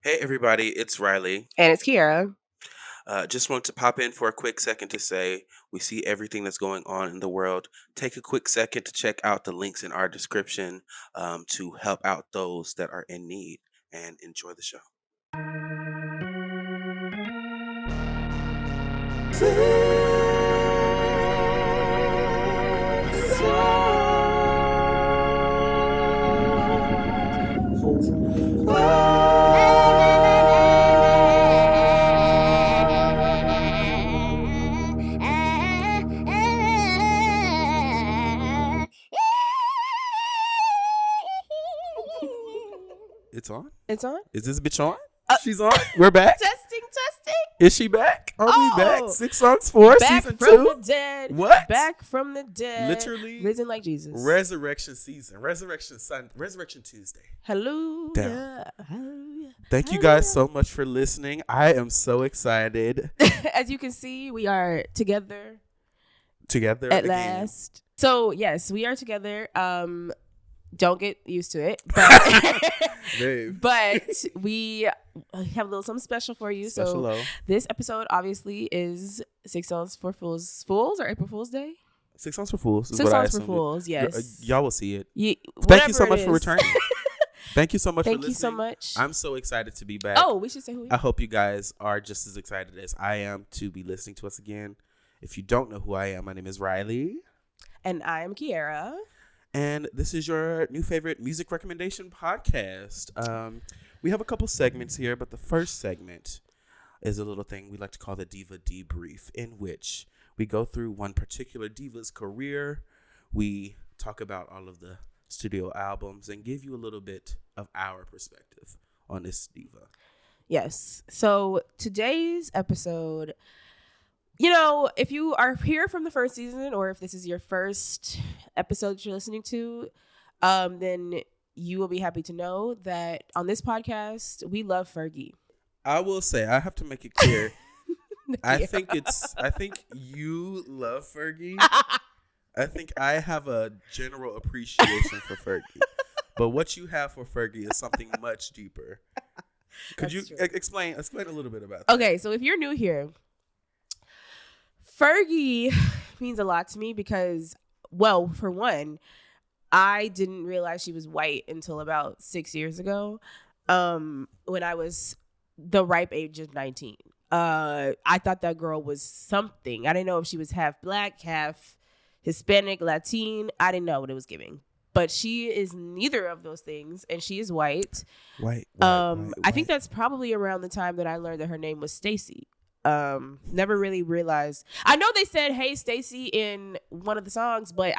Hey everybody, it's Riley. And it's Kiara. Just want to pop in for a quick second to say we see everything that's going on in the world. Take a quick second to check out the links in our description to help out those that are in need and enjoy the show. It's on? It's on? Is this bitch on? Uh, She's on? We're back? Testing. Is she back? Are we back? Oh. 6 songs 4, Back season from 2? the dead. What? Back from the dead. Literally Risen like Jesus. Resurrection season. Resurrection Sunday. Resurrection Tuesday. Hallelujah. Down. Hallelujah. Thank you guys so much for listening. I am so excited. As you can see, we are together Together at again. last. So, yes, we are together. Don't get used to it. But, Babe. but we have a little something special for you. Special So low. this episode obviously is 6 songs for Fools or April Fool's Day. 6 songs for fools. Is 6 what I songs for assumed. Fools, yes. Y'all will see it. Thank Thank you so much for returning. Thank you so much for Thank listening. you so much. I'm so excited to be back. Oh, we should say who we I are. hope you guys are just as excited as I am to be listening to us again. If you don't know who I am, my name is Riley. And I am Kiara. And this is your new favorite music recommendation podcast. We have a couple segments here, but the first segment is a little thing we like to call the Diva Debrief, in which we go through one particular diva's career. We talk about all of the studio albums and give you a little bit of our perspective on this diva. Yes. So today's episode, if you are here from the first season or if this is your first episode that you're listening to, then you will be happy to know that on this podcast, we love Fergie. I will say, I have to make it clear. I Yeah. think you love Fergie. I think I have a general appreciation for Fergie. But what you have for Fergie is something much deeper. Could That's you true. explain a little bit about that? Okay, so if you're new here, Fergie means a lot to me because, well, for one, I didn't realize she was white until about 6 years ago, when I was the ripe age of 19. I thought that girl was something. I didn't know if she was half black, half Hispanic, Latin. I didn't know what it was giving. But she is neither of those things, and she is white. White. I think that's probably around the time that I learned that her name was Stacy. Never really realized. I know they said "Hey Stacy" in one of the songs, but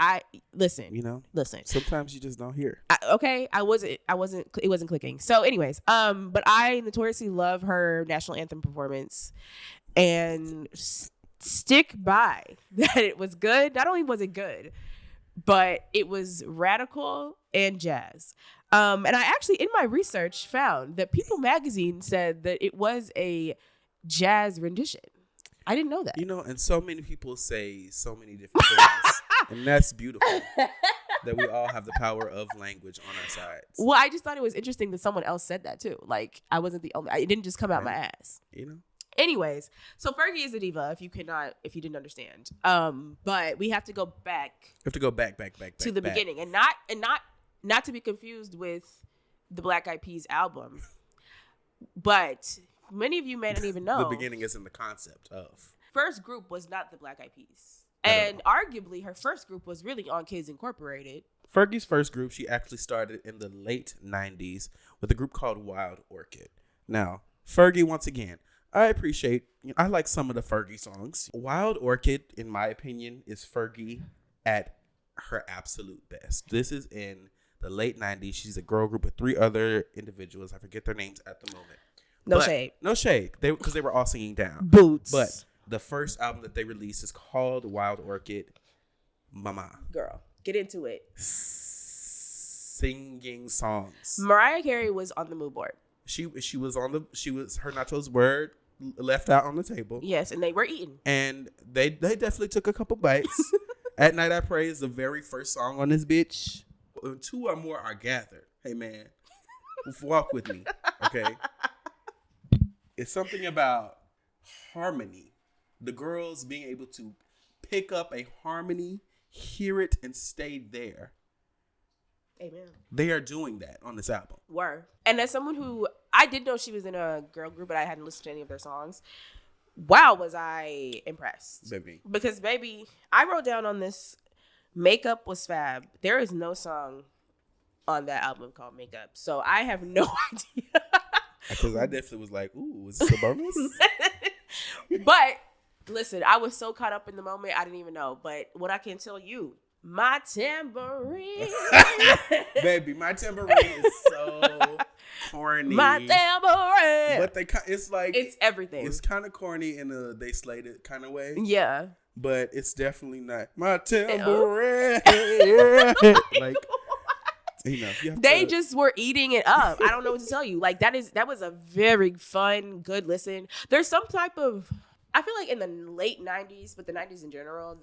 listen. sometimes you just don't hear. It wasn't clicking. So, anyways, but I notoriously love her national anthem performance, and stick by that it was good. Not only was it good, but it was radical and jazz. And I actually, in my research, found that People Magazine said that it was a jazz rendition. I didn't know that. And so many people say so many different things. And that's beautiful. That we all have the power of language on our sides. Well, I just thought it was interesting that someone else said that too. Like, I wasn't the only. It didn't just come out my ass. Anyways, so Fergie is a diva. If you didn't understand. But we have to go back. We have to go back to the beginning, and not to be confused with the Black Eyed Peas album. But many of you may not even know The beginning is in the concept of. First group was not the Black Eyed Peas. And arguably, her first group was really on Kids Incorporated. Fergie's first group, she actually started in the late 90s with a group called Wild Orchid. Now, Fergie, once again, I like some of the Fergie songs. Wild Orchid, in my opinion, is Fergie at her absolute best. This is in the late 90s. She's a girl group with 3 other individuals. I forget their names at the moment. No shade. Because they were all singing down. Boots. But the first album that they released is called Wild Orchid. Mama. Girl, get into it. Singing songs. Mariah Carey was on the mood board. Her nachos were left out on the table. Yes, and they were eaten. And they definitely took a couple bites. At Night I Pray is the very first song on this bitch. When 2 or more are gathered. Hey man, walk with me, okay? It's something about harmony. The girls being able to pick up a harmony, hear it, and stay there. Amen. They are doing that on this album. Were. And as someone who, I did know she was in a girl group, but I hadn't listened to any of their songs. Wow, was I impressed. Baby. Because, baby, I wrote down on this, Makeup was fab. There is no song on that album called Makeup. So I have no idea. Because I definitely was like, ooh, is this a bonus? But, listen, I was so caught up in the moment, I didn't even know. But what I can tell you, my tambourine. Baby, my tambourine is so corny. My tambourine. But it's like It's everything. It's kind of corny in a they slayed it kind of way. Yeah. But it's definitely not my tambourine. Like, you know, you have they to, just were eating it up. I don't know what to tell you. Like that was a very fun, good listen. There's some type of, I feel like in the late 90s, but the 90s in general,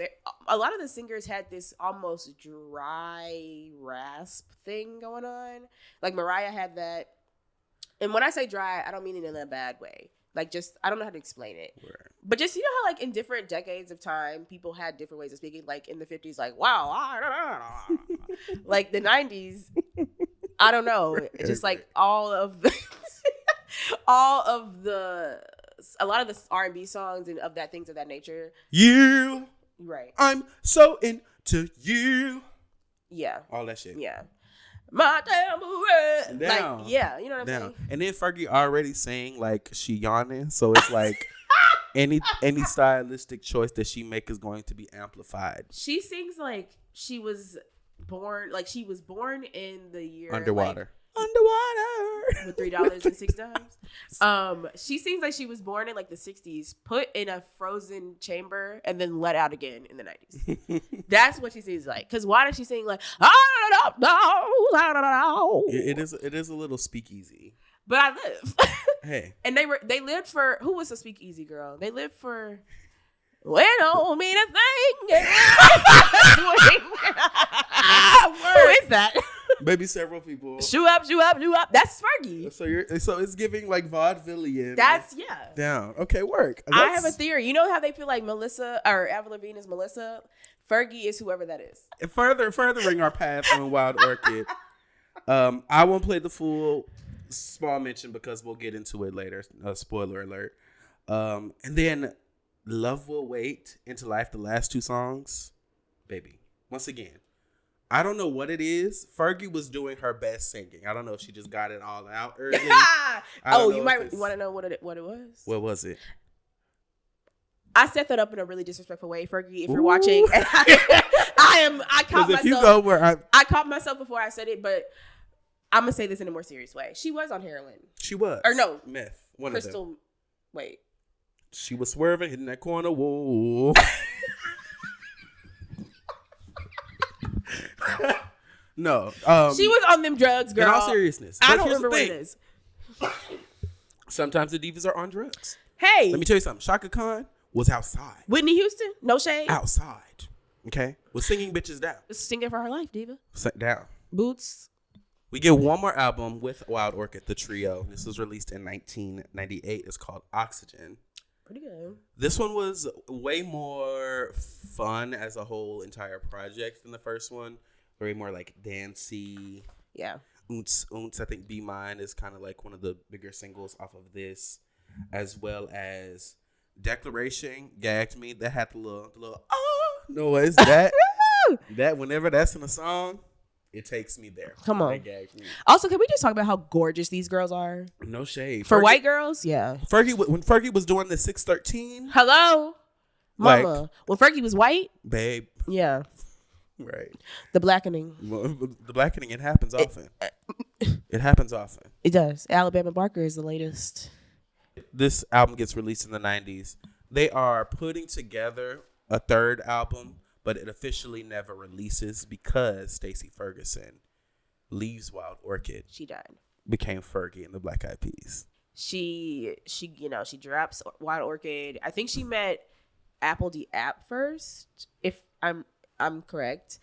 a lot of the singers had this almost dry rasp thing going on. Like Mariah had that. And when I say dry, I don't mean it in a bad way. Like just, I don't know how to explain it. Right. But just, you know how like in different decades of time, people had different ways of speaking. Like in the 50s, like, wow. Like the 90s, I don't know. Just like a lot of the R&B songs and of that things of that nature. You. Right. I'm so into you. Yeah. All that shit. Yeah. My damn Down. Like, yeah, you know what I'm Down. saying? And then Fergie already saying like she yawning, so it's like any stylistic choice that she make is going to be amplified. She sings like she was born in the year Underwater. Underwater with $3.06. She sings like she was born in like the 60s, put in a frozen chamber, and then let out again in the 90s. That's what she sings like. Because why does she sing like It is a little speakeasy. But I live. Hey. And they lived for, who was a speakeasy girl? They lived for, we don't mean a thing. Who is that? Maybe several people. Shoe up. That's Fergie. So it's giving like vaudevillian. That's down. Okay, work. I have a theory. You know how they feel like Melissa or Avril Lavigne is Melissa? Fergie is whoever that is. Furthering our path on Wild Orchid. I won't play the full small mention because we'll get into it later. Spoiler alert. And then Love Will Wait, Into Life, the last two songs. Baby, once again, I don't know what it is. Fergie was doing her best singing. I don't know if she just got it all out early. You might want to know what it was. What was it? I set that up in a really disrespectful way, Fergie. If you're watching, and I caught myself. If you go where I caught myself before I said it, but I'm gonna say this in a more serious way. She was on heroin. She was. Or no, meth. One crystal. of them. Wait. She was swerving, hitting that corner. Whoa. No. She was on them drugs, girl. In all seriousness. I don't remember what it is. Sometimes the divas are on drugs. Hey. Let me tell you something. Shaka Khan was outside. Whitney Houston? No shade. Outside. Okay? Was singing bitches down. Singing for her life, diva. Down. Boots. We get one more album with Wild Orchid, the trio. This was released in 1998. It's called Oxygen. Pretty good. This one was way more fun as a whole entire project than the first one. Very more like dancey. Yeah. Oonts. I think Be Mine is kind of like one of the bigger singles off of this, as well as Declaration gagged me. That had the little noise. That whenever that's in a song, it takes me there. Come on. That gagged me. Also, can we just talk about how gorgeous these girls are? No shade. For white girls, yeah. When Fergie was doing the 613. Hello, mama. Like, when Fergie was white, babe. yeah. Right. The blackening. Well, the blackening, it happens often. It happens often. It does. Alabama Barker is the latest. This album gets released in the 90s. They are putting together a third album, but it officially never releases because Stacey Ferguson leaves Wild Orchid. She died. Became Fergie and the Black Eyed Peas. She drops Wild Orchid. I think she met Apple D App first, if I'm correct.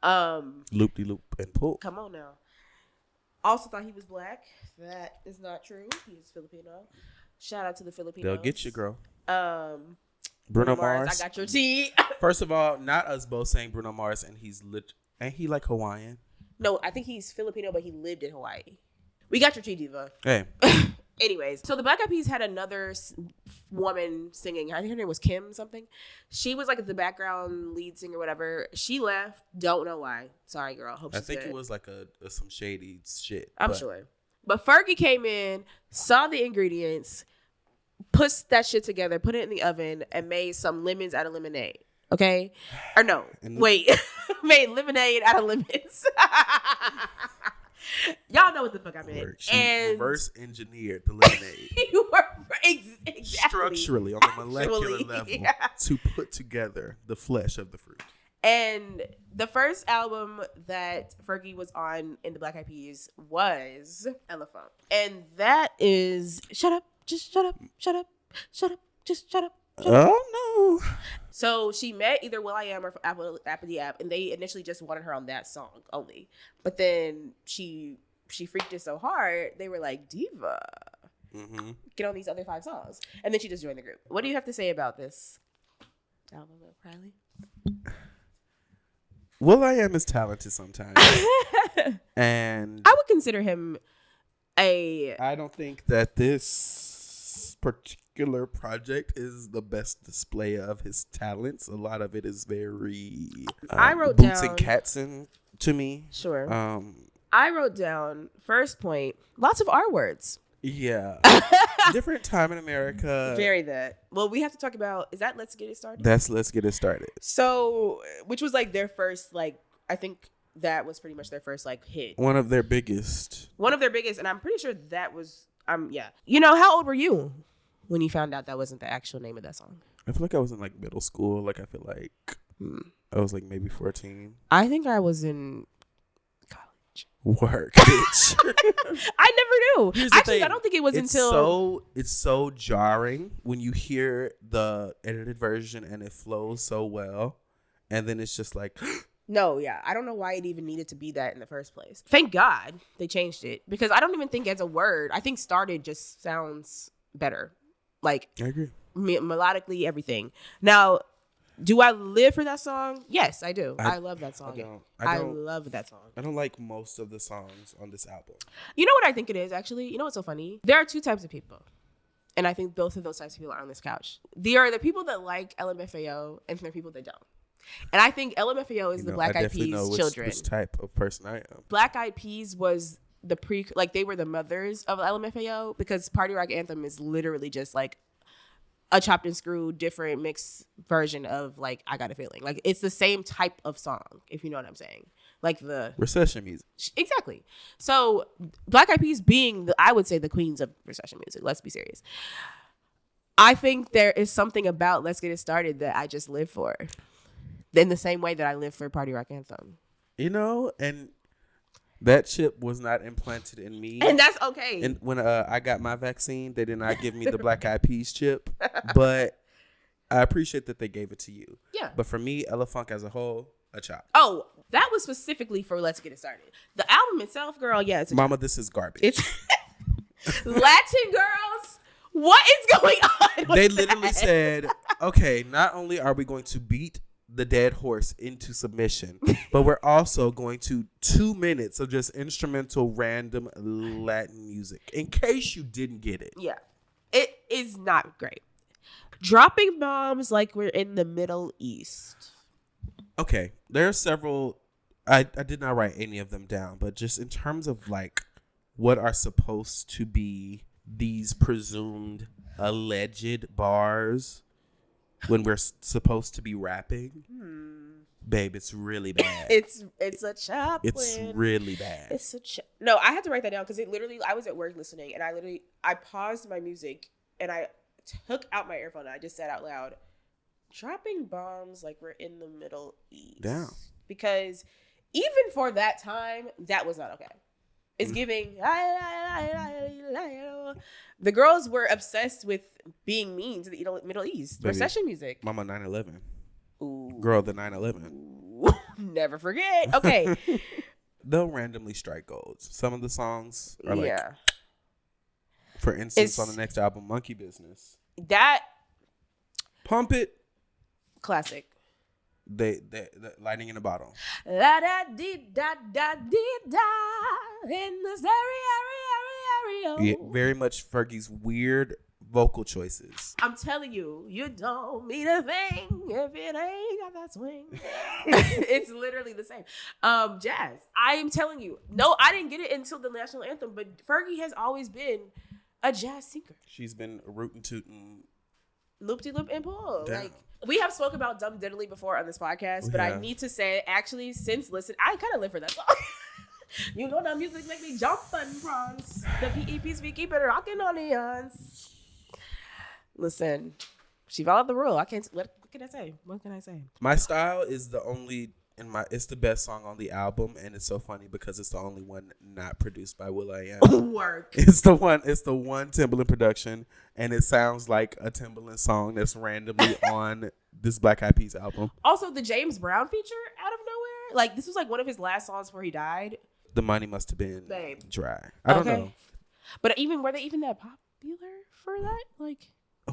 Loop de loop and pull. Come on now. Also thought he was black. That is not true. He's Filipino. Shout out to the Filipinos. They'll get you, girl. Um, Bruno Mars. I got your tea. First of all, not us both saying Bruno Mars, and he's lit. Ain't he like Hawaiian? No, I think he's Filipino, but he lived in Hawaii. We got your tea, diva. Hey. Anyways, so the Black Eyed Peas had another woman singing. I think her name was Kim something. She was like the background lead singer, whatever. She left. Don't know why. Sorry, girl. Hope she's think good. it was like some shady shit. I'm sure. But Fergie came in, saw the ingredients, put that shit together, put it in the oven, and made some lemons out of lemonade. Okay? Or no. Wait. Made lemonade out of lemons. Y'all know what the fuck I meant. She reverse engineered the lemonade. You were exactly. Structurally on the molecular level to put together the flesh of the fruit. And the first album that Fergie was on in the Black Eyed Peas was Elephant. And that is shut up, just shut up, shut up, shut up, just shut up. Oh no. So she met either will.i.am or Apple the App, and they initially just wanted her on that song only. But then she freaked it so hard, they were like, Diva, get on these other 5 songs. And then she just joined the group. What do you have to say about this album, Riley? will.i.am is talented sometimes. And I would consider him I don't think that this particular project is the best display of his talents. A lot of it is very I wrote Boots down, and Katzen to me. Sure. I wrote down first point, lots of R words. Yeah. Different time in America. Very that. Well, we have to talk about, is that Let's Get It Started? That's Let's Get It Started. So, which was like their first, like, I think that was pretty much their first like hit. One of their biggest. And I'm pretty sure that was, yeah. You know, how old were you when you found out that wasn't the actual name of that song? I feel like I was in like middle school. Like I feel like I was like maybe 14. I think I was in college. Work, bitch. I never knew. Here's the Actually, thing. I don't think it was until It's so jarring when you hear the edited version and it flows so well, and then it's just like. No, yeah. I don't know why it even needed to be that in the first place. Thank God they changed it, because I don't even think as a word, I think started just sounds better. Like, I agree. Melodically, everything. Now, do I live for that song? Yes, I do. I love that song. I love that song. I don't like most of the songs on this album. You know what I think it is, actually? You know what's so funny? There are 2 types of people. And I think both of those types of people are on this couch. There are the people that like LMFAO, and there are people that don't. And I think LMFAO is the Black Eyed Peas children. Which type of person I am. Black Eyed Peas was the they were the mothers of LMFAO, because Party Rock Anthem is literally just like a chopped and screwed, different mixed version of like I Got a Feeling. Like it's the same type of song, if you know what I'm saying. Like the recession music. Exactly. So Black Eyed Peas being I would say the queens of recession music. Let's be serious. I think there is something about Let's Get It Started that I just live for. In the same way that I live for Party Rock Anthem. You know, and that chip was not implanted in me. And that's okay. And when I got my vaccine, they did not give me the Black Eyed Peas chip. But I appreciate that they gave it to you. Yeah. But for me, Ella Funk as a whole, a chop. Oh, that was specifically for Let's Get It Started. The album itself, girl, yeah. It's Mama, this is garbage. It's Latin girls. What is going on? They literally said, okay, not only are we going to beat the dead horse into submission, but we're also going to 2 minutes of just instrumental random Latin music, in case you didn't get it. Yeah, it is not great. Dropping bombs like we're in the Middle East. Okay, there are several. I did not write any of them down, but just in terms of like what are supposed to be these presumed alleged bars when we're supposed to be rapping, babe, it's really bad. It's a chop. It's really bad. It's a chop. No, I had to write that down because it literally. I was at work listening, and I paused my music and I took out my earphone and I just said out loud, "Dropping bombs like we're in the Middle East." Damn. Because even for that time, that was not okay. It's giving. The girls were obsessed with being mean to the Middle East. Baby, recession music. Mama 9/11. Ooh. Girl, the 9/11. Never forget. Okay. They'll randomly strike golds. Some of the songs are like For instance, It's- on the next album, Monkey Business. That Pump It, classic. they Lightning in a Bottle. La da dee da da dee da in the stereo. Yeah, very much Fergie's weird vocal choices. I'm telling you, you don't mean a thing if it ain't got that swing. It's literally the same. Jazz. I am telling you, no, I didn't get it until the national anthem, but Fergie has always been a jazz singer. She's been rootin' tootin'. Loop-de-loop and pull. Damn. Like, we have spoken about Dumb Diddly before on this podcast, but I Yeah. need to say, actually, since listen, I kind of live for that song. You know that music make me jump and prance. The PEPs we keep it rocking on the ons. Listen, she followed the rule. I can't. What can I say? What can I say? My Style is the only it's the best song on the album, and it's so funny because it's the only one not produced by will.i.am. Work. It's the one Timbaland production, and it sounds like a Timbaland song that's randomly on this Black Eyed Peas album. Also, the James Brown feature out of nowhere. Like, this was like one of his last songs before he died. The money must have been Babe. dry. I don't Okay. know. But were they even that popular for that? Like,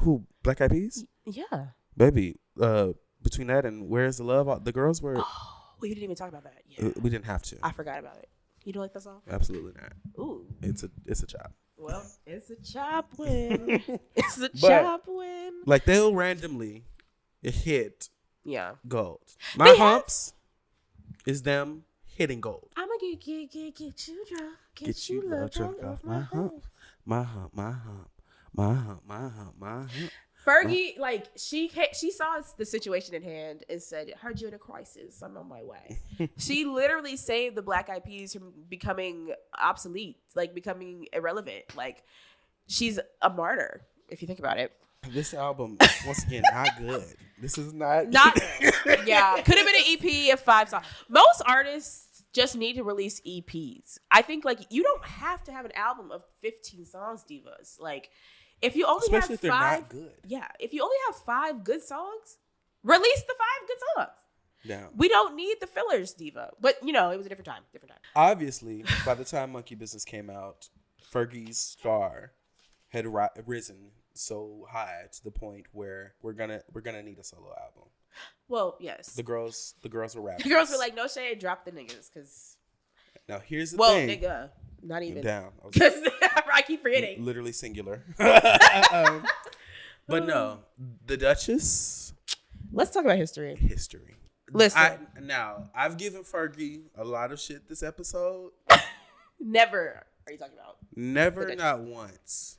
Who, Black Eyed Peas? yeah. Baby, between that and Where's the Love, the girls were, We didn't even talk about that. Yeah. we didn't have to. I forgot about it. You don't like that song? Absolutely not. Ooh. It's a chop. Well, it's a chop win. It's a But- chop win. Like, they'll randomly hit Yeah. gold. My They have- Humps is them hitting gold. I'ma get you drunk. Get you love drunk off my hump. My hump, my hump. My hump, my hump, my hump. Fergie, like, she saw the situation at hand and said, heard you in a crisis. I'm on my way. She literally saved the Black Eyed Peas from becoming obsolete, like becoming irrelevant. Like, she's a martyr, if you think about it. This album, once again, not good. This is not. Not good. Yeah. Could have been an EP of 5 songs. Most artists just need to release EPs. I think, like, you don't have to have an album of 15 songs, divas. Like, if you only Especially have if they're 5, not good. yeah, if you only have 5 good songs, release the 5 good songs. Down. We don't need the fillers, diva. But, you know, it was a different time. Obviously, by the time Monkey Business came out, Fergie's star had risen so high to the point where we're gonna need a solo album. Well, yes. The girls were rapping. The girls were like, no shade, drop the niggas. Because, Now here's the well, thing. nigga, not even. Down. I was Because I keep forgetting. literally singular. But no, the Duchess. Let's talk about history. History. Listen. I've given Fergie a lot of shit this episode. Never are you talking about? Never, The Duchess. not once,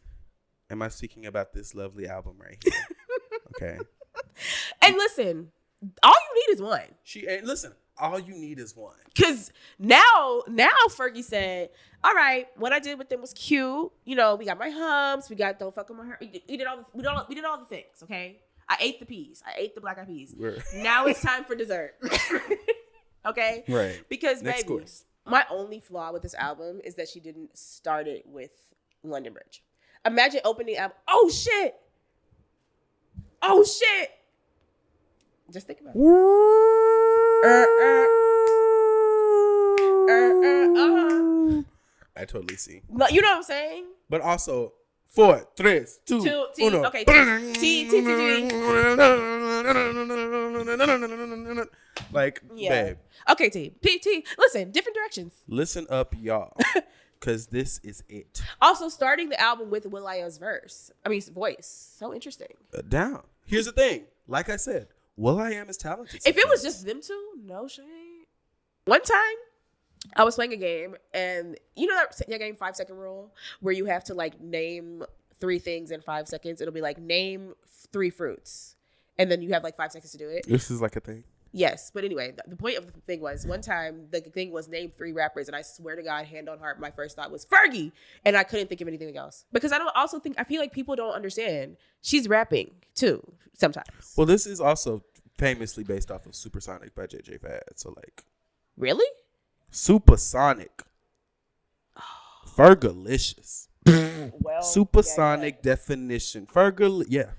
am I speaking about this lovely album right here. Okay. And listen, all you need is one. Listen. All you need is one. Cause now Fergie said, all right, what I did with them was cute. You know, we got my humps, we got don't fuck with my hair. We did all the things, okay? I ate the peas. I ate the Black Eyed Peas. Now it's time for dessert. Okay? Right. Because Next baby, course. my only flaw with this album is that she didn't start it with London Bridge. Imagine opening the album. Oh shit. Just think about it. I totally see. You know what I'm saying? But also, 4, 3, 2, Two, T, 1. okay, T. Like, Yeah. babe, Okay, T. Listen, different directions. listen up, y'all. Because this is it. Also, starting the album with will.i.am's voice. So interesting. Down. Here's the thing. Like I said, will.i.am is talented. If it was sometimes. just them two, no shade. One time, I was playing a game, and you know that game 5 second rule where you have to like name 3 things in 5 seconds. It'll be like name 3 fruits, and then you have like 5 seconds to do it. This is like a thing. Yes, but anyway, the point of the thing was one time the thing was name 3 rappers, and I swear to God, hand on heart, my first thought was Fergie, and I couldn't think of anything else because I feel like people don't understand she's rapping too sometimes. Well, this is also famously based off of Supersonic by JJ Fad. So like, Really? Supersonic, Fergalicious, Well, Supersonic definition, yeah.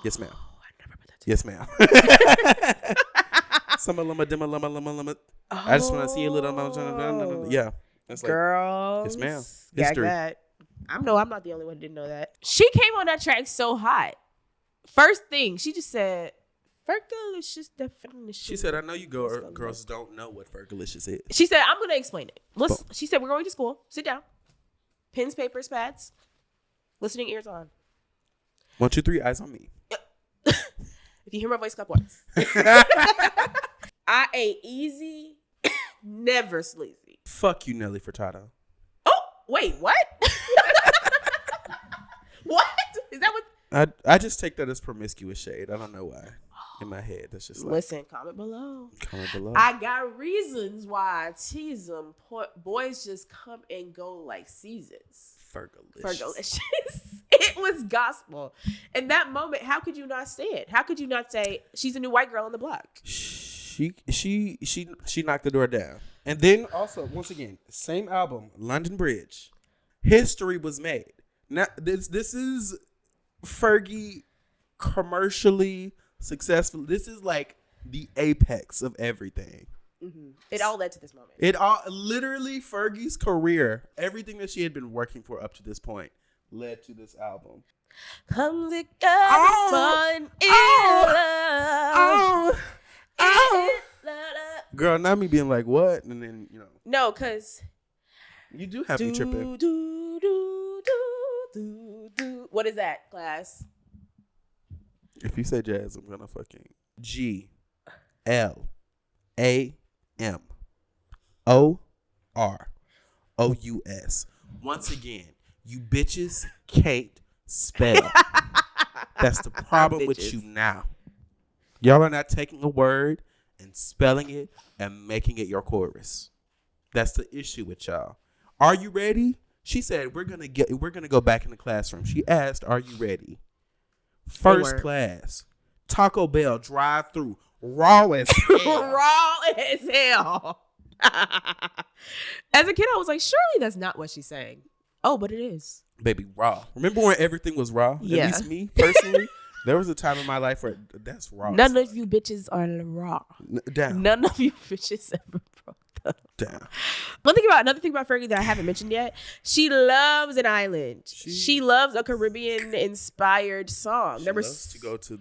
Yes, ma'am. Oh, I never put that Yes, ma'am. Summa-lumma, dimma-lumma, lumma-lumma. I just want to see a little. Yeah. That's like, girls. yes, ma'am. Gag History. that. I'm not the only one who didn't know that. She came on that track so hot. First thing, she just said, Fergalicious definition. She said, I know you girls don't know what Fergalicious is. She said, I'm going to explain it. She said, we're going to school. Sit down. Pens, papers, pads. Listening ears on. 1, 2, 3, eyes on me. If you hear my voice, clap once. I ain't easy, never sleazy. Fuck you, Nelly Furtado. Oh, wait, what? What? Is that what? I just take that as promiscuous shade. I don't know why. In my head, that's just like. Listen, comment below. Comment below. I got reasons why I tease them. Boys just come and go like seasons. Fergalicious. It was gospel. In that moment, how could you not say it? How could you not say she's a new white girl on the block? She knocked the door down. And then also, once again, same album, London Bridge. History was made. Now this is Fergie commercially successful. This is like the apex of everything. Mm-hmm. It all led to this moment. It all literally Fergie's career, everything that she had been working for up to this point, led to this album. Comes it fun Girl, not me being like what, and then No, cause you do have me tripping. What is that, class? If you say jazz, I'm gonna fucking GLAMOROUS. Once again, you bitches can't spell. That's the problem with you now. Y'all are not taking a word and spelling it and making it your chorus. That's the issue with y'all. Are you ready? She said we're gonna go back in the classroom. She asked, "Are you ready?" First class, Taco Bell drive-through, raw as hell. Raw as hell. As a kid, I was like, surely that's not what she's saying. Oh, but it is. Baby, raw. Remember when everything was raw? Yeah. At least me, personally. There was a time in my life where that's raw. None of you bitches are raw. Down. None of you bitches ever broke them. Down. Another thing about Fergie that I haven't mentioned yet, she loves an island. She loves a Caribbean inspired song. She loves to go to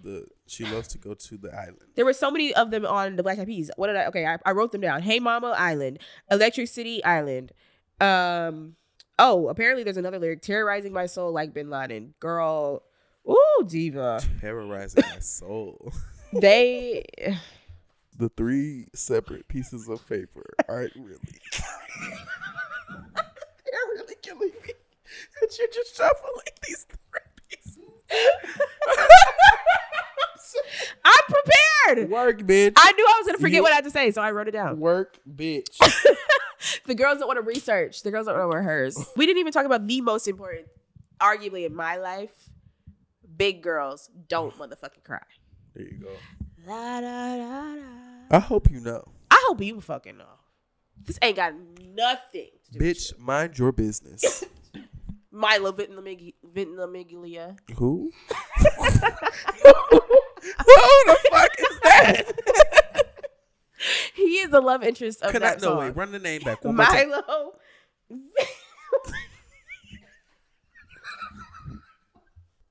the island. There were so many of them on the Black Eyed Peas. I wrote them down. Hey Mama Island, Electric City Island. Apparently there's another lyric, terrorizing my soul like Bin Laden. Girl, ooh, diva. Terrorizing my soul. The 3 separate pieces of paper aren't really. They're really killing me. That you're just shuffling these 3 pieces. I'm prepared. Work, bitch. I knew I was going to forget what I had to say, so I wrote it down. Work, bitch. The girls don't want to research. The girls don't want to rehearse. We didn't even talk about the most important, arguably in my life. Big girls don't motherfucking cry. There you go. La, da, da, da. I hope you know. I hope you fucking know. This ain't got nothing to do Bitch, mind your business. Milo Ventimiglia. Who? Who the fuck is that? He is the love interest of that song. No, wait, run the name back. One more time. Milo.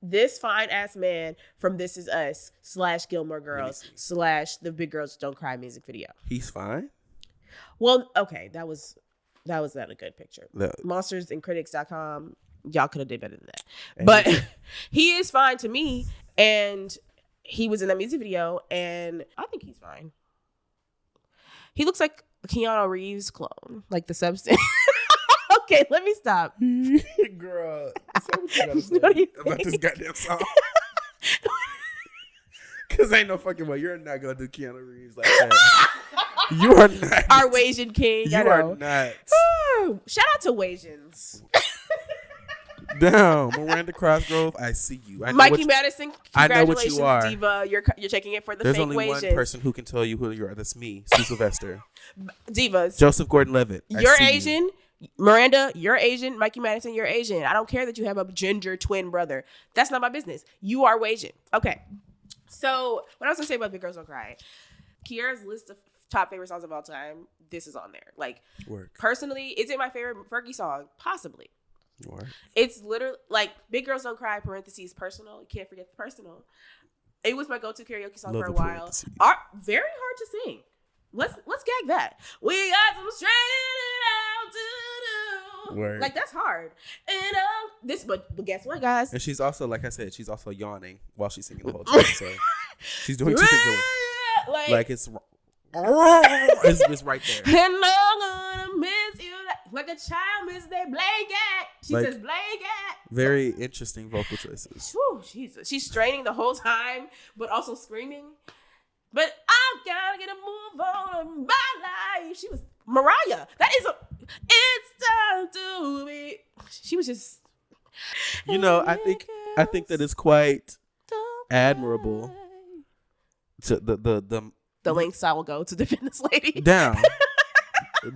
This fine ass man from This Is Us / Gilmore Girls / the Big Girls Don't Cry music video. He's fine. Well, okay, that was not a good picture. No. Monstersandcritics.com, y'all could have did better than that. But he is fine to me, and he was in that music video, and I think he's fine. He looks like a Keanu Reeves clone, like the substance. Okay, let me stop. Girl, say what you gotta say about this goddamn song. Because ain't no fucking way. You're not going to do Keanu Reeves like that. You are not. Our Wasian king. You are not. Shout out to Wasians. Down, Miranda Crossgrove, I see you. Mikey Madison, I know what you are. Diva. You're checking it for the There's fake only Wasians. one person who can tell you who you are. That's me, Sue Sylvester. Divas. Joseph Gordon-Levitt. You're Asian. Miranda, you're Asian. Mikey Madison, you're Asian. I don't care that you have a ginger twin brother. That's not my business. You are Asian. Okay. So what I was gonna say about Big Girls Don't Cry, Kiara's list of top favorite songs of all time, this is on there. Like, Work. Personally, is it my favorite Fergie song? Possibly. What? It's literally like Big Girls Don't Cry, parentheses, personal. You can't forget the personal. It was my go-to karaoke song Love for a the while. parentheses. Very hard to sing. Let's gag that. We got some straightening out to do. Word. Like that's hard. And but guess what, guys? And she's also, like I said, she's also yawning while she's singing the whole time. So she's doing two things at once. Like it's right there. And I'm gonna miss you like a child miss their blanket. She Like, says blanket. Very interesting vocal choices. Whew, Jesus. She's straining the whole time, but also screaming. But I've gotta get a move on in my life. She was Mariah. It's time to be. She was just. You know, I think that it's quite admirable to the lengths I will go to defend this lady. down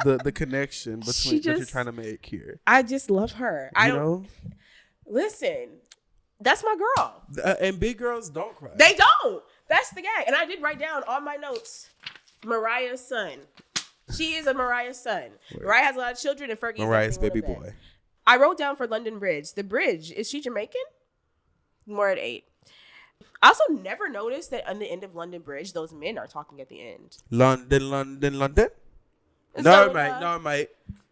the connection between that you're just- trying to make here. I just love her. I You don't know, listen. That's my girl. and big girls don't cry. They don't. That's the gag. And I did write down on my notes, Mariah's son. She is a Mariah's son. Word. Mariah has a lot of children, and Fergie is Mariah's definitely baby one of them. boy. I wrote down for London Bridge. The bridge, is she Jamaican? More at 8. I also never noticed that on the end of London Bridge, those men are talking at the end. London. Is No, that mate. what No, mate.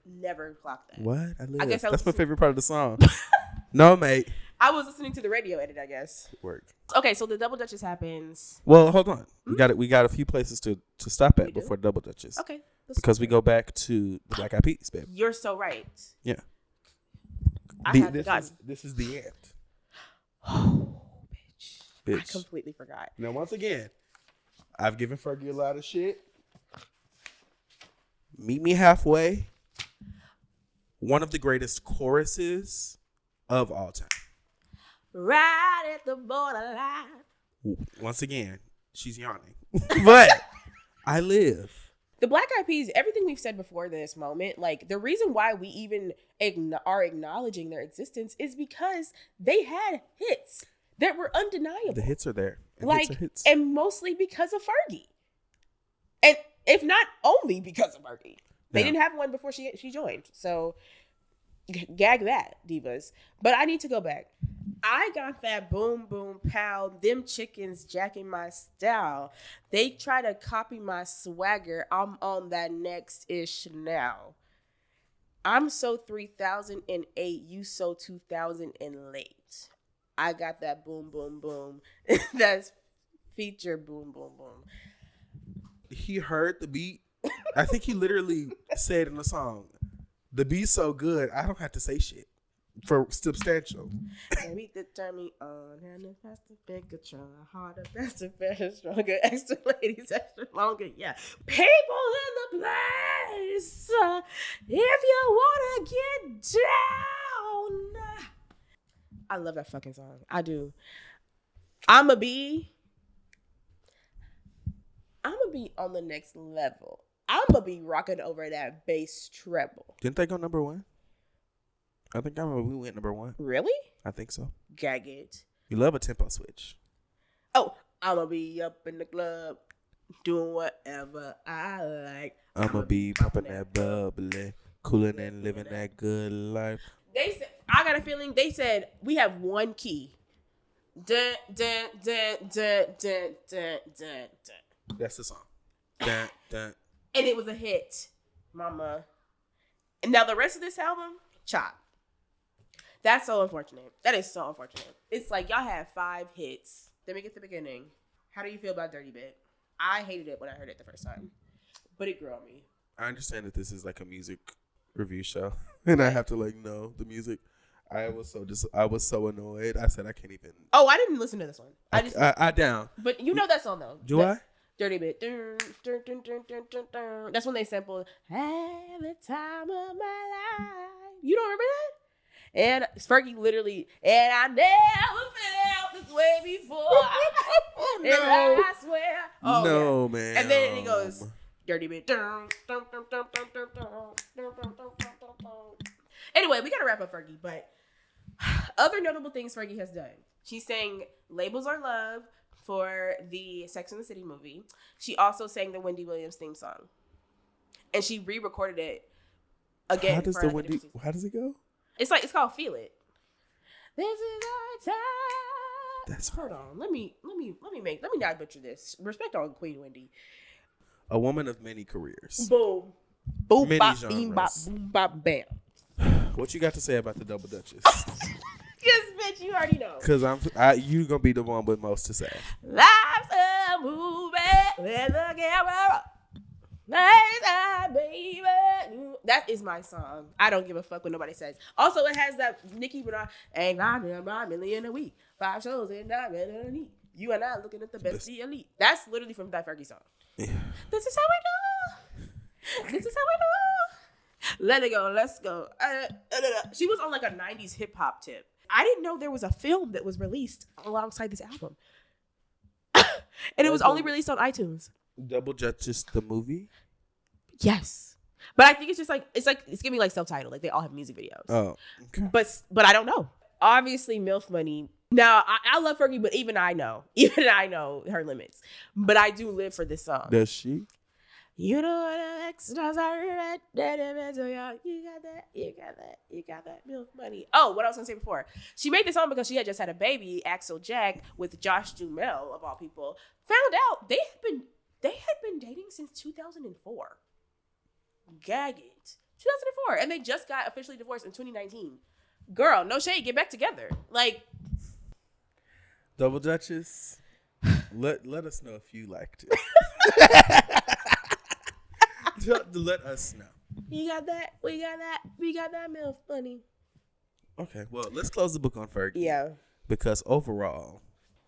Never clocked that. What? I live. guess I That's my was- favorite part of the song. No, mate. I was listening to the radio edit, I guess. Work. Okay, so the Double Dutchess happens. Well, hold on. We got a few places to stop We at do? before Double Dutchess. Okay. Because we go back to the Black Eyed Peas, babe. You're so right. Yeah. I had forgotten. This is the end. Oh, bitch. I Bitch. completely forgot. Now, once again, I've given Fergie a lot of shit. Meet Me Halfway. One of the greatest choruses of all time. Right at the borderline. Once again, she's yawning. But I live. The Black Eyed Peas, everything we've said before this moment, like the reason why we even are acknowledging their existence is because they had hits that were undeniable. The hits are there. And like, hits are hits. and mostly because of Fergie. And if not only because of Fergie. They Yeah. didn't have one before she joined. So gag that, divas. But I need to go back. I got that boom, boom, pow. Them chickens jacking my style. They try to copy my swagger. I'm on that next ish now. I'm so 3008. You so 2000 and late. I got that boom, boom, boom. That's feature boom, boom, boom. He heard the beat. I think he literally said in the song, the beat's so good, I don't have to say shit. For substantial. Baby, to turn me on, and the faster, bigger, try harder, faster, better, stronger, extra ladies, extra longer. Yeah, people in the place. If you wanna get down, I love that fucking song. I do. I'ma be on the next level. I'ma be rocking over that bass treble. Didn't they go number one? I think I remember we went number one. Really? I think so. Gag it. You love a tempo switch. Oh, I'ma be up in the club doing whatever I like. I'ma be popping that bubbly, cooling and living that good life. They said, I got a feeling they said we have one key. Dun, dun, dun, dun, dun, dun, dun, dun. That's the song. Dun, dun. And it was a hit, mama. And now the rest of this album, chop. That's so unfortunate. That is so unfortunate. It's like y'all had 5 hits. Let me get the beginning. How do you feel about Dirty Bit? I hated it when I heard it the first time, but it grew on me. I understand that this is like a music review show, and I have to like know the music. I was so annoyed. I said I can't even. Oh, I didn't listen to this one. I down. But you know that song though. Do I? Dirty Bit. Dun, dun, dun, dun, dun, dun, dun. That's when they sampled "Every Time of My Life." You don't remember that? And Fergie literally, and I never felt this way before. And I swear. Oh, no, yeah. man. And then he goes, Dirty Bit. Dun, dun, dun, dun, dun, dun, dun, dun, dun, dun, dun, dun. Anyway, we gotta wrap up Fergie, but other notable things Fergie has done. She sang Labels Are Love for the Sex and the City movie. She also sang the Wendy Williams theme song. And she re-recorded it again. How does for the like a Wendy? different season. How does it go? It's called Feel It. This is our time. That's Hold on. Let me not butcher this. Respect on Queen Wendy. a woman of many careers. Boom. Boom Many bop beam bop genres. boom bop bam. What you got to say about the Double Duchess? Yes, bitch, you already know. Because you gonna be the one with most to say. Life's a movie with the camera. Life's a baby. That is my song. I don't give a fuck what nobody says. Also, it has that Nicki Minaj. Ain't $9 million a week. 5 shows and $9 million a week. You and I looking at the best the elite. That's literally from that Fergie song. Yeah. This is how we do. This is how we do. Let it go. Let's go. She was on like a 90s hip hop tip. I didn't know there was a film that was released alongside this album. And it was only released on iTunes. Double Duchess the movie? Yes. But I think it's just like it's giving me like self-titled. Like they all have music videos. Oh, okay. But I don't know. Obviously, MILF Money. Now I love Fergie, but even I know her limits. But I do live for this song. Does she? You know what the extras are at that event, so y'all, you got that MILF Money. Oh, what I was gonna say before. She made this song because she had just had a baby, Axel Jack, with Josh Duhamel, of all people. Found out they had been dating since 2004. Gag it. 2004. And they just got officially divorced in 2019. Girl, no shade, get back together. Like, Double Duchess, let us know if you liked it. Let us know. you got that, we got that MILF Money. Okay, well, let's close the book on Fergie. Yeah. Because overall,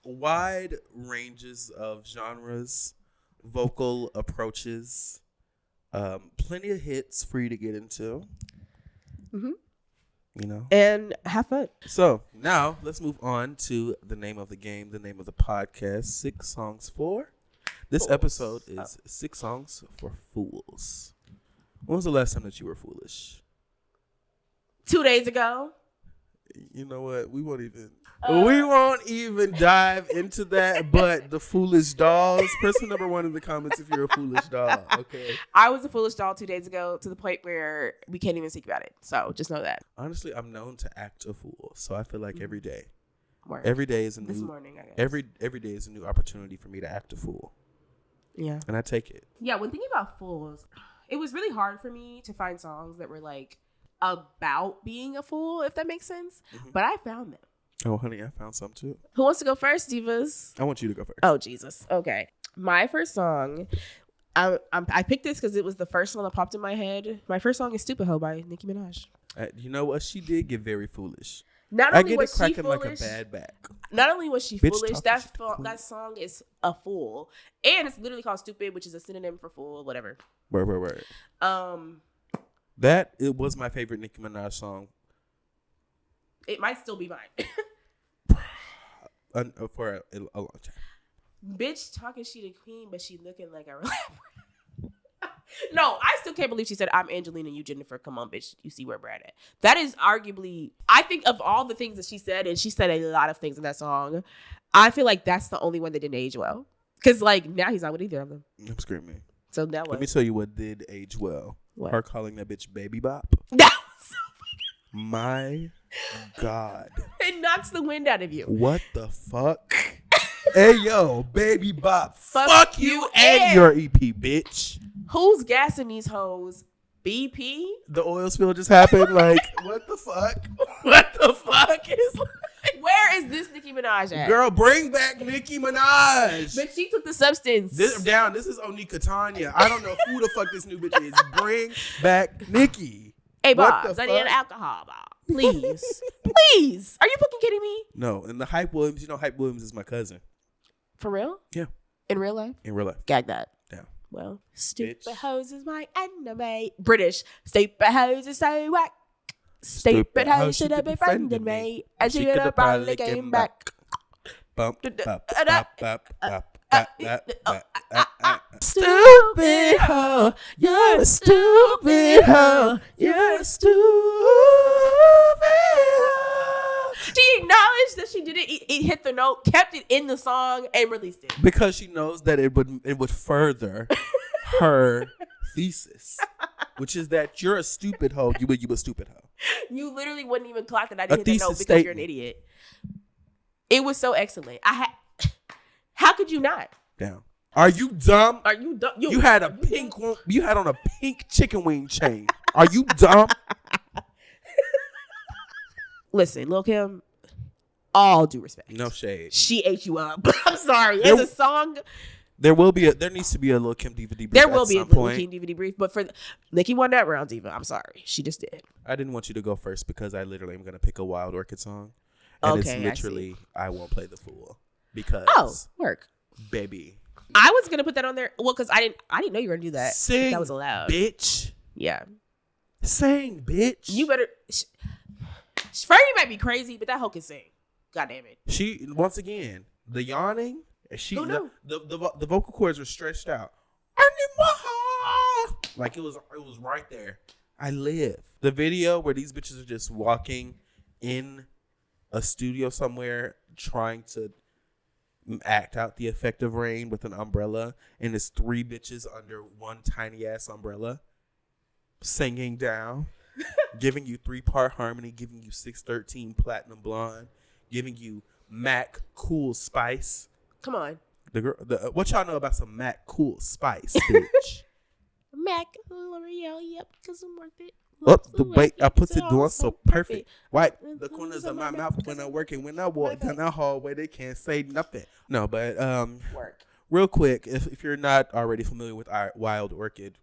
wide ranges of genres, vocal approaches, plenty of hits for you to get into. Mm-hmm. You know? And have fun. So now let's move on to the name of the game, the name of the podcast, 6 Songs for. This Fools. episode is 6 Songs for Fools. When was the last time that you were foolish? 2 days ago. You know what? We won't even dive into that. But the foolish dolls. Person number 1 in the comments if you're a foolish doll. Okay. I was a foolish doll 2 days ago to the point where we can't even speak about it. So just know that. Honestly, I'm known to act a fool, so I feel like every day, Word. every day is a new. This morning, I guess. Every day is a new opportunity for me to act a fool, Yeah. and I take it. Yeah. When thinking about fools, it was really hard for me to find songs that were like about being a fool, if that makes sense. Mm-hmm. But I found them. Oh, honey, I found some too. Who wants to go first, divas? I want you to go first. Oh, Jesus. Okay. My first song, I picked this because it was the first one that popped in my head. My first song is Stupid Ho by Nicki Minaj. You know what? She did get very foolish. Not I only get it was she cracking like foolish, a bad back. not only was she Bitch foolish, talking that song is a fool. And it's literally called Stupid, which is a synonym for fool, whatever. Word. It was my favorite Nicki Minaj song. It might still be mine. For a long time. Bitch talking she the queen, but she looking like a rapper. No, I still can't believe she said, I'm Angelina, you Jennifer. Come on, bitch. You see where Brad at. That is arguably, I think of all the things that she said, and she said a lot of things in that song, I feel like that's the only one that didn't age well. Because, like, now he's not with either of them. I'm screaming. So that was. Let me tell you what did age well. What? Her calling that bitch Baby Bop. That was so My God. It knocks the wind out of you. What the fuck? Hey, yo, Baby Bop. Fuck you you and and- your EP, bitch. Who's gassing these hoes? BP? The oil spill just happened. Like, what the fuck? What the fuck is Where is this Nicki Minaj at? Girl, bring back Nicki Minaj. But she took the substance. This is Onika Tanya. I don't know who the fuck this new bitch is. Bring back Nicki. Hey, What Bob, the I need an fuck? alcohol, Bob. Please. Please. Are you fucking kidding me? No, and the Hype Williams, Hype Williams is my cousin. For real? Yeah. In real life? In real life. Gag that. Yeah. Well, stupid Bitch. hoes is my enemy. British. Stupid hoes is so whack. Stupid hoes should have befriended me. And she would have probably came back. Bump, bop, Stupid hoe. You're a stupid hoe. You're a stupid hoe. She acknowledged that she didn't hit the note, kept it in the song, and released it. because she knows that it would further her thesis, which is that you're a stupid hoe. You a stupid hoe. You literally wouldn't even clock that I A didn't hit that note thesis because you're an statement. idiot. It was so excellent. How could you not? Down. Are you dumb? Are you dumb? You had a pink one. You had on a pink chicken wing chain. Are you dumb? Listen, Lil' Kim, all due respect. No shade. She ate you up. I'm sorry. There- As a song, There needs to be a Lil' Kim DVD brief. there will at be a some Lil' point. Kim DVD brief, but for Nicki won that round, Diva. I'm sorry. She just did. I didn't want you to go first because I literally am gonna pick a Wild Orchid song, and Okay, I it's literally I won't play the fool because Work. baby, I was gonna put that on there. Well, because I didn't know you were gonna do that. sing That was allowed. bitch, Yeah. sing bitch. You better. Fergie might be crazy, but that hoe can sing. God damn it. She once again the yawning. She Who knew? the vocal cords were stretched out. I need more. Like it was right there. I live. The video where these bitches are just walking in a studio somewhere trying to act out the effect of rain with an umbrella, and it's 3 bitches under one tiny ass umbrella singing down, giving you 3-part harmony, giving you 613 Platinum Blonde, giving you Mac Cool Spice. Come on. The girl, what y'all know about some Mac Cool Spice, bitch? Mac L'Oreal, yep, because I'm worth it. Up the way I put it doing so perfect. Wipe the corners of my mouth when I'm working. When I walk down the hallway, they can't say nothing. No, but Work. real quick, if you're not already familiar with our Wild Orchid,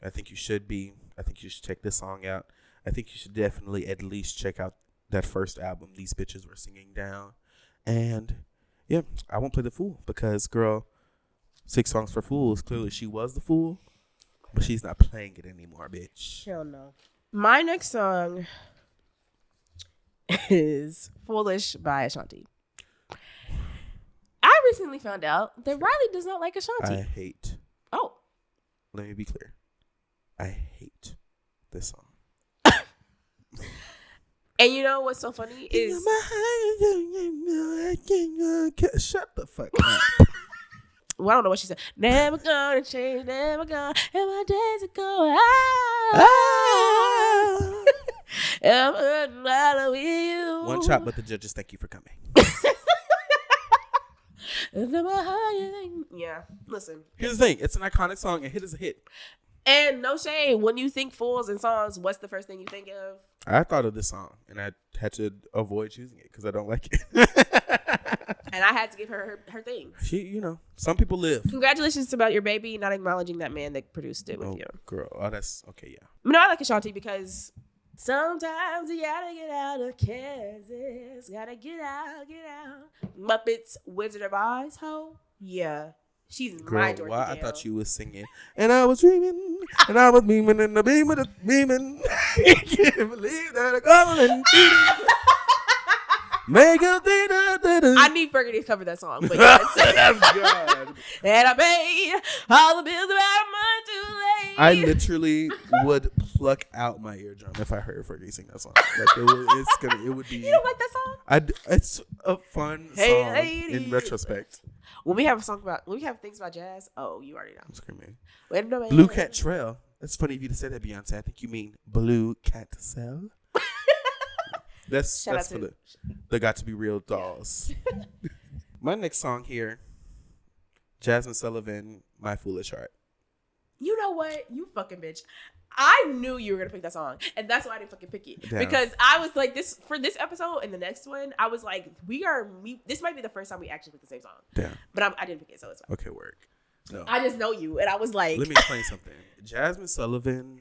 I think you should be. I think you should check this song out. I think you should definitely at least check out that first album. These bitches were singing down, and yeah, I won't play the fool because girl, 6 songs for fools. Clearly, she was the fool, but she's not playing it anymore, bitch. Hell no. My next song is Foolish by Ashanti. I recently found out that Riley does not like Ashanti. I hate. Oh. Let me be clear. I hate this song. And you know what's so funny is shut the fuck up. well, I don't know what she said. Never gonna change, never gonna. And my days are going. One shot, but the judges thank you for coming. Yeah, listen. Here's the thing: it's an iconic song. A hit is a hit. And no shade. When you think fools and songs, what's the first thing you think of? I thought of this song, and I had to avoid choosing it because I don't like it. And I had to give her things. She, you know, some people live. Congratulations about your baby, not acknowledging that man that produced it with Oh, you. girl. Oh, that's okay. Yeah. No, I like Ashanti because sometimes you gotta get out of Kansas. Gotta get out. Muppets, Wizard of Oz, ho. Yeah. She's Girl, my Dorothy why I Gale. thought you was singing, and I was dreaming, and I was beaming in the beam of the beaming. I can't believe that I'm coming. Make a I need Fergie to cover that song, but yes. That's good. And I paid all the bills about a month too late. I literally would pluck out my eardrum if I heard Fergie sing that song. Like it would be. You don't like that song? It's a fun Hey, song lady. in retrospect. When we have things about jazz, oh, you already know. I'm screaming. Wait a minute. Blue Cat Trail. That's funny if you just said that, Beyonce. I think you mean Blue Cat Trail. That's Shout out for to- the Got to Be Real dolls. My next song here, Jasmine Sullivan, My Foolish Heart. You know what? You fucking bitch. I knew you were gonna pick that song, and that's why I didn't fucking pick it. Damn. Because I was like, this for this episode and the next one, I was like, this might be the first time we actually pick the same song. Damn. But I didn't pick it, so it's fine. Okay, work. No. I just know you, and I was like, Let me explain something. Jasmine Sullivan,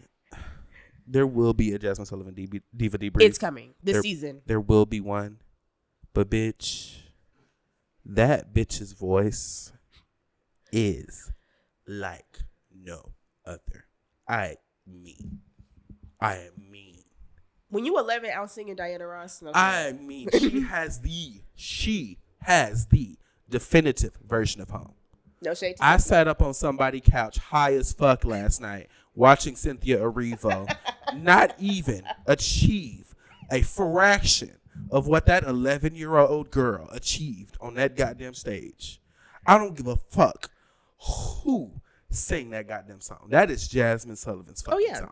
there will be a Jasmine Sullivan Diva debrief. it's coming this There- season. There will be one. But bitch, that bitch's voice is like no other. I mean. When you 11 out singing Diana Ross, no, I mean, she has the definitive version of home. no shade. To I you. sat up on somebody's couch high as fuck last night watching Cynthia Erivo not even achieve a fraction of what that 11-year-old girl achieved on that goddamn stage. I don't give a fuck who sang that goddamn song. That is Jasmine Sullivan's fucking song.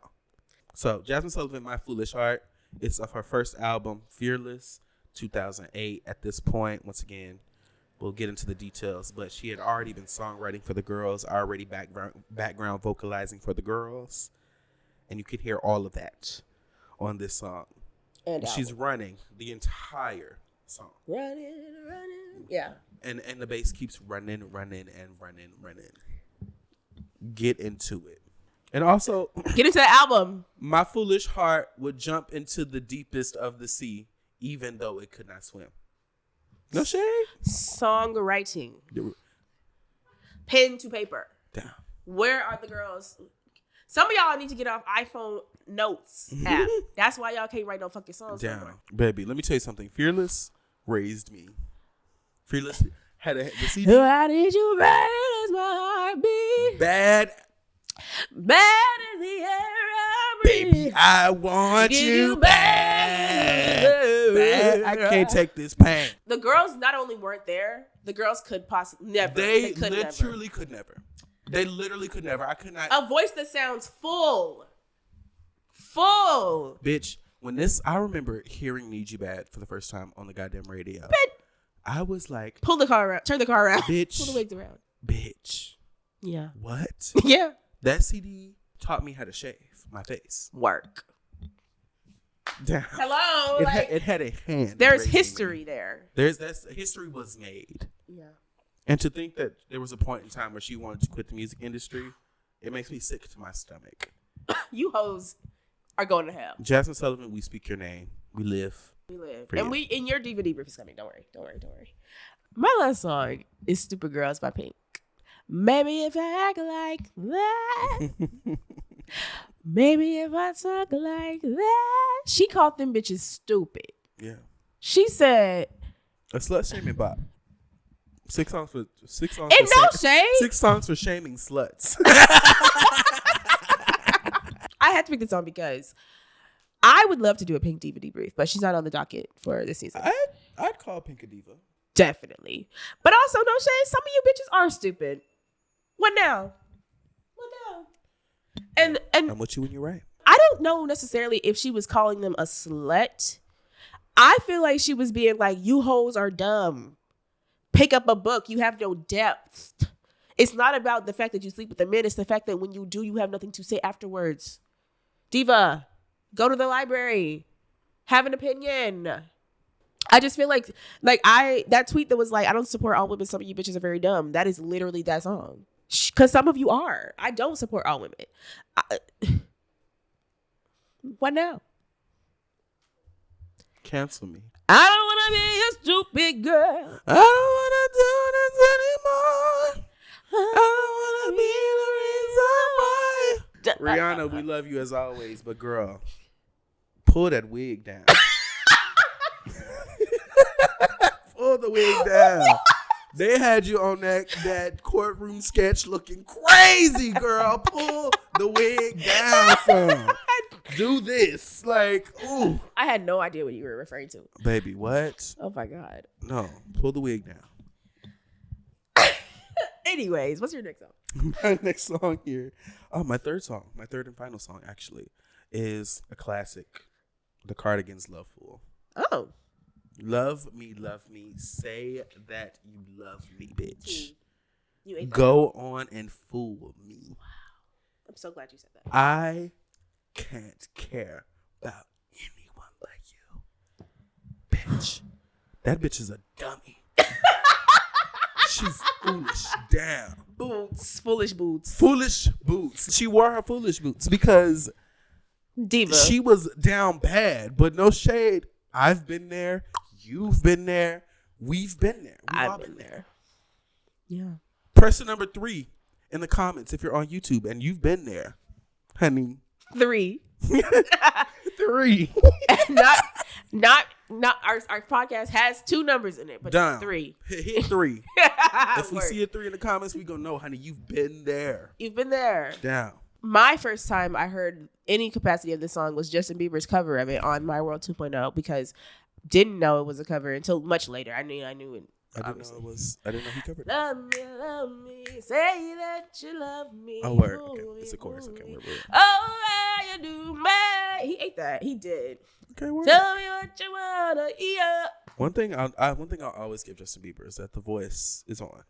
So Jasmine Sullivan, My Foolish Heart. It's of her first album, Fearless, 2008. At this point, once again, we'll get into the details, but she had already been songwriting for the girls, already background vocalizing for the girls, and you could hear all of that on this song. And she's running the entire song. Running. Yeah. And the bass keeps running. Get into it. And also, get into the album. My foolish heart would jump into the deepest of the sea, even though it could not swim. No shade. Songwriting. Pen to paper. Damn. Where are the girls? Some of y'all need to get off iPhone Notes app. That's why y'all can't write no fucking songs. Damn. Anymore. Baby, let me tell you something. Fearless raised me. Fearless had the CD. How did you raise my heartbeat? Bad as the air I breathe. Baby, I want you bad. I can't take this pain. The girls not only weren't there, the girls could possibly never. They literally could never. They literally could never. I could not. A voice that sounds full. Bitch, I remember hearing Need You Bad for the first time on the goddamn radio. I was like, pull the car around. Turn the car around. Bitch. Pull the wigs around. Bitch. Yeah. What? Yeah. That CD taught me how to shave my face. Work. Damn. Hello. It had a hand. There's history there. History was made. Yeah. And to think that there was a point in time where she wanted to quit the music industry, it makes me sick to my stomach. You hoes are going to hell. Jasmine Sullivan, we speak your name. We live. And your DVD brief is coming. Don't worry. My last song is Stupid Girls by Pink. Maybe if I act like that. Maybe if I talk like that. She called them bitches stupid. Yeah. She said a slut shaming bop. 6 songs for no shade. 6 songs for shaming sluts. I had to pick this song because I would love to do a Pink DVD brief, but she's not on the docket for this season. I'd call Pink a diva. Definitely. But also, no shade, some of you bitches are stupid. What now? And I'm with you when you're right. I don't know necessarily if she was calling them a slut. I feel like she was being like, you hoes are dumb. Pick up a book. You have no depth. It's not about the fact that you sleep with the men. It's the fact that when you do, you have nothing to say afterwards. Diva, go to the library. Have an opinion. I just feel like that tweet that was like, I don't support all women. Some of you bitches are very dumb. That is literally that song. Because some of you are. I don't support all women. What now? Cancel me. I don't want to be a stupid girl. I don't want to do this anymore. I don't want to be the reason why. Rihanna, we love you as always, but girl, pull that wig down. Pull the wig down. They had you on that courtroom sketch looking crazy, girl. Pull the wig down, son. Do this. Like, ooh. I had no idea what you were referring to. Baby, what? Oh, my God. No, pull the wig down. Anyways, what's your next song? My next song here. Oh, my third and final song, actually, is a classic. The Cardigans' Love Fool. Oh. Love me, say that you love me, bitch. You ate that. Go on and fool me. Wow. I'm so glad you said that. I can't care about anyone but you. Bitch. That bitch is a dummy. She's foolish. Damn. Foolish boots. Foolish boots. She wore her foolish boots because Diva. She was down bad, but no shade. I've been there. You've been there. We've been there. I've been there. Yeah. Person number 3 in the comments if you're on YouTube and you've been there, honey. 3. 3. not our podcast has 2 numbers in it, but Damn. 3. Hit 3. If we see a 3 in the comments, we gonna know, honey, you've been there. You've been there. Down. My first time I heard any capacity of this song was Justin Bieber's cover of it on My World 2.0 because didn't know it was a cover until much later. I knew it. I didn't know he covered it. Love me, say that you love me. Oh, word. Okay. It's a chorus. Okay, word. Oh, you do, man. He ate that. He did. Okay, word. Tell me what you wanna hear. One thing I'll always give Justin Bieber is that the voice is on.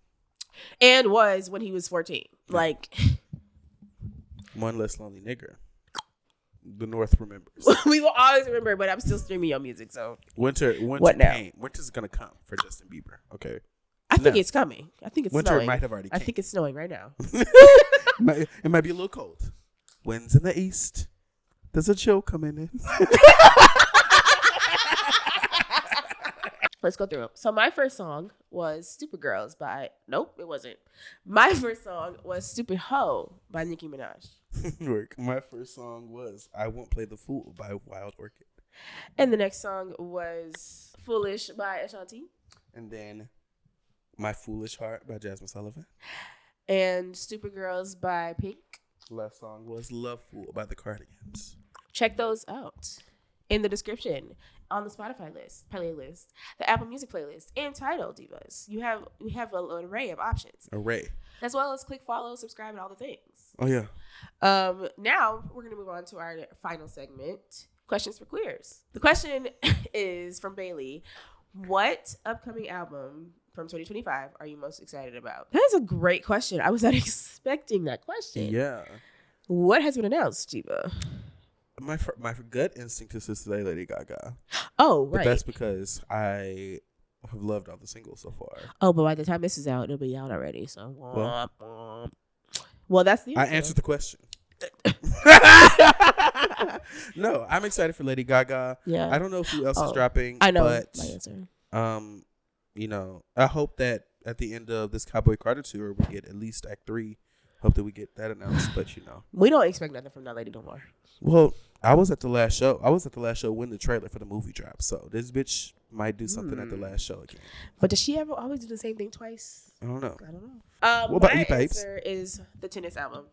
And was when he was 14. Like, One less lonely nigger. The North remembers. we will always remember, but I'm still streaming your music, so. Winter What now? came. Winter's gonna come for Justin Bieber. Okay. I think No. it's coming. I think it's Winter snowing. might have already I came. think it's snowing right now. It might be a little cold. Winds in the east. There's a chill coming in. Let's go through them. So my first song was Stupid Girls by... Nope, it wasn't. My first song was Stupid Hoe by Nicki Minaj. Work. My first song was I Won't Play the Fool by Wild Orchid. And the next song was Foolish by Ashanti. And then My Foolish Heart by Jasmine Sullivan. And Stupid Girls by Pink. Last song was Love Fool by the Cardigans. Check those out in the description, on the Spotify playlist, the Apple Music playlist, and Tidal Divas. We have an array of options, Array. as well as click follow, subscribe, and all the things. Oh, yeah. Now we're gonna move on to our final segment, questions for queers. The question is from Bailey: what upcoming album from 2025 are you most excited about? That is a great question. I was not expecting that question. Yeah. What has been announced, Diva? My gut instinct is to say Lady Gaga. Oh, But right. that's because I have loved all the singles so far. Oh, but by the time this is out, it'll be out already. So, well, that's the I answer. answered the question. No, I'm excited for Lady Gaga. Yeah, I don't know who else is dropping. I know but, my answer. you know, I hope that at the end of this Cowboy Carter tour, we get at least Act 3. Hope that we get that announced. But, you know. We don't expect nothing from that lady no more. Well, I was at the last show. When the trailer for the movie dropped. So this bitch might do something at the last show again. But does she ever always do the same thing twice? I don't know. I don't know. What about my you, babes? answer is the Tennis album.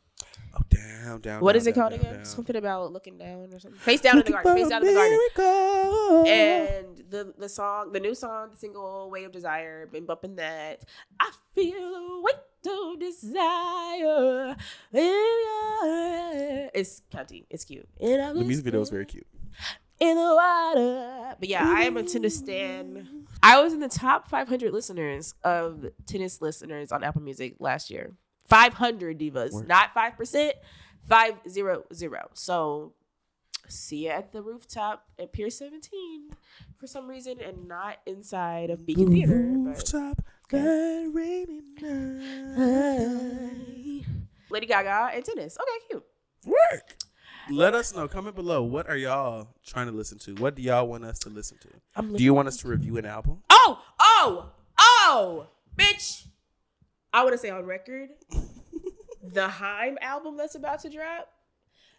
Oh, down. What is it down, called down, again? down. Something about looking down or something. Face down in the garden. Face down in the garden. And the song, the new song, the single "Weight of Desire," been bumping that. I feel weight of desire. It's cunty. It's cute. The music video is very cute. In the water. But yeah, I am a tennis stan. I was in the top 500 listeners of tennis listeners on Apple Music last year. 500 divas, Word. not 5%, 500. So see you at the rooftop at Pier 17 for some reason, and not inside of Beacon Theater. Rooftop, that rainy night. Lady Gaga and tennis. Okay, cute. Work. Let us know. Comment below. What are y'all trying to listen to? What do y'all want us to listen to? Do you want us to review an album? Oh, bitch. I want to say on record, the Haim album that's about to drop.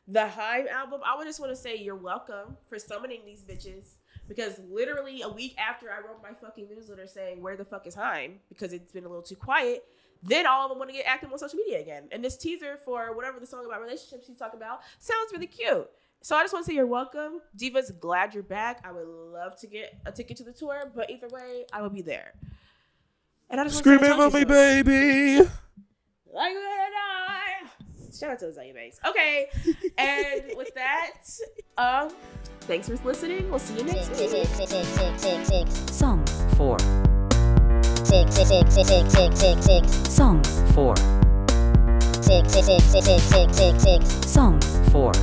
The Haim album, I would just want to say you're welcome for summoning these bitches. Because literally a week after I wrote my fucking newsletter saying, where the fuck is Haim? Because it's been a little too quiet. Then all of them want to get active on social media again. And this teaser for whatever the song about relationships she's talking about sounds really cute. So I just want to say you're welcome. Divas, glad you're back. I would love to get a ticket to the tour. But either way, I will be there. And I just want to Screaming for me, baby. Like when I... Shout out to Azalea Banks. Okay. And with that, thanks for listening. We'll see you next week. Songs for. Songs for. Songs for.